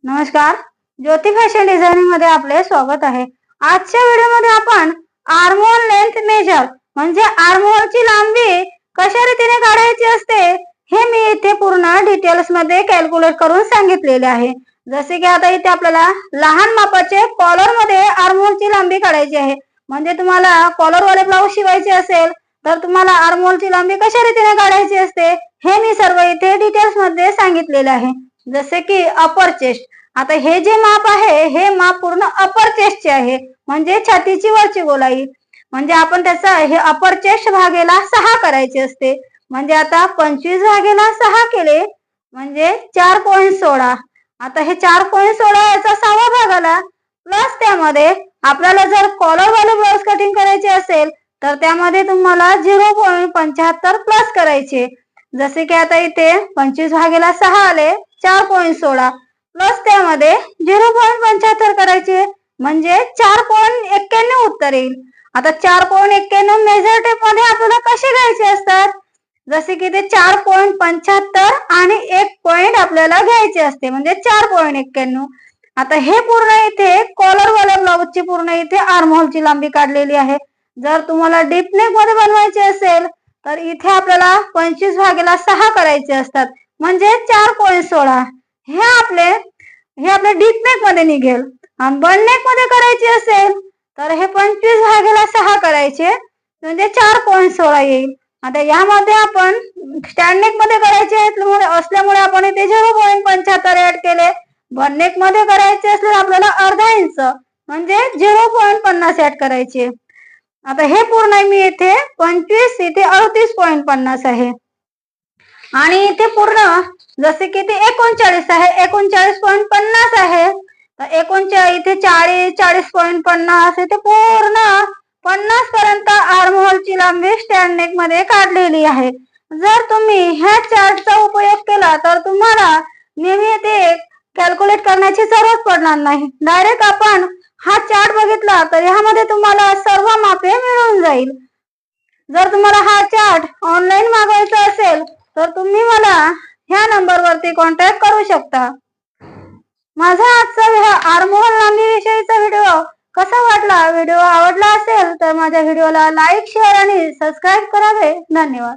नमस्कार, ज्योती fashion designing मध्ये आपले स्वागत आहे। आजच्या व्हिडिओमध्ये आपण आर्महोल लेंथ मेजर म्हणजे आर्महोलची लांबी कशा रीतीने काढायची असते हे मी इथे पूर्ण डिटेल्स मध्ये कॅल्क्युलेट करून सांगितलेले आहे। जसे की आता इथे आपल्याला लहान मापाचे कॉलर मध्ये आर्महोलची लांबी काढायची आहे। म्हणजे तुम्हाला कॉलर वाले ब्लाउज शिवायचे असेल तर तुम्हाला आर्महोलची लांबी कशा रीतीने काढायची असते हे मी सर्व इथे डिटेल्स मध्ये सांगितलेले आहे। जसे की अपर चेस्ट, आता हे जे माप आहे हे माप पूर्ण अपर चेस्टचे आहे, म्हणजे छातीची वरची गोलाई। म्हणजे आपण त्याचा हे अपर चेस्ट भागेला 6 करायचे असते। म्हणजे आता 25 भागेला 6 केले म्हणजे 4.16। आता हे 4.16 याचा 6वा भाग आला, प्लस त्यामध्ये आपल्याला जर कॉलर वाले ब्लाउज कटिंग करायचे असेल तर त्यामध्ये तुम्हाला 0.75 प्लस करायचे। जसे की आता इथे 25 भागेला 6 आले 4.16 प्लस त्यामध्ये 0.75 करायचे म्हणजे 4.91 उत्तर येईल। आता 4.91 मेजर टेप मध्ये आपल्याला कसे घ्यायचे असतात, जसे की ते 4.75 आणि 1 पॉइंट आपल्याला घ्यायचे असते म्हणजे 4.91। आता हे पूर्ण इथे कॉलर वाल्या ब्लाउजची पूर्ण इथे आर्महोलची लांबी काढलेली आहे। जर तुम्हाला डीप नेक मध्ये बनवायचे असेल तर इथे आपल्याला 25 भागेला 6 करायचे असतात म्हणजे 4.16। हे आपले डीप नेक मध्ये निघेल। आणि बन नेक मध्ये करायचे असेल तर हे 25 भागेला 6 करायचे म्हणजे 4.16 येईल। आता यामध्ये आपण स्टँड नेक मध्ये करायचे असल्यामुळे आपण इथे 0.75 ऍड केले। बन नेक मध्ये करायचे असल्यास आपल्याला अर्धा इंच म्हणजे 0.50 ऍड करायचे। आता हे पूर्ण मी इथे 25 इथे 38.50 आहे आणि इथे पूर्ण जसे की ते 39 आहे 39.50 आहे तर 39 इथे 40 40.50 इथे पूर्ण 50 पर्यंत आर्महोलची लांबी स्टँड नेक मध्ये काढलेली आहे। जर तुम्ही ह्या चार्टचा उपयोग केला तर तुम्हाला नेहमी ते कॅल्क्युलेट करण्याची जरूरत पडणार नाही। डायरेक्ट आपण हा चार्ट बघितला तर यामध्ये तुम्हाला सर्व मापे मिळून जाईल। जर तुम्हाला हा चार्ट ऑनलाईन मागवायचा असेल तर तुम्ही मला ह्या नंबरवरती कॉन्टॅक्ट करू शकता। माझा आजचा आर्महोल लांबी विषयीचा व्हिडिओ कसा वाटला, व्हिडिओ आवडला असेल तर माझ्या व्हिडिओला लाईक शेअर आणि सबस्क्राईब करावे। धन्यवाद।